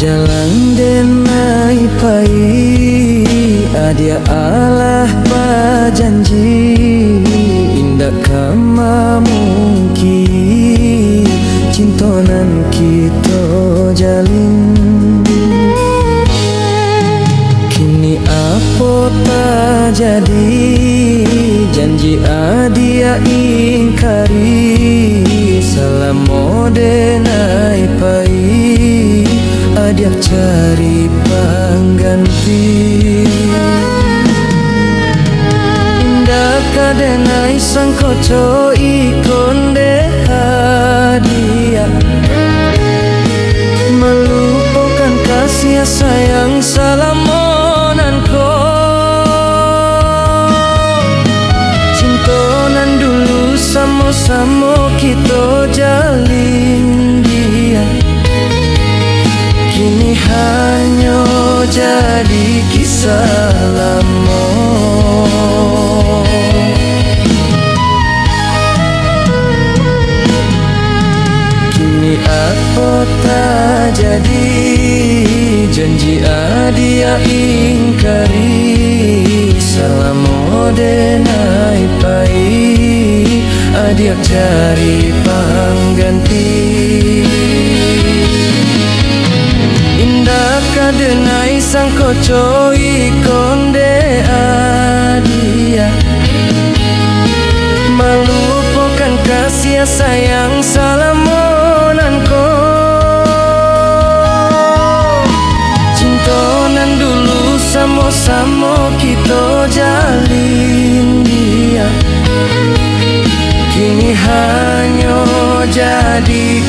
jalan denai pai adia Allah bajanji indah kama mungkin cintonan kita jalin. Kini apa tak jadi janji adia ingkari selama denai pai adia cari pengganti. Indah kadenai sangkoco ikon de hadiah melupakan kasih sayang salamonanku. Cintonan dulu sama-sama kita jalin dia, kini hanya jadi kisah lama. Kini apa tak jadi janji adia ingkari selama denai pai adia cari pengganti. Indah kadenai sangkoco ikon de adia melupakan kasih sayang salamonanku. Cintonan dulu sama-sama kita jalin dia, kini hanya jadi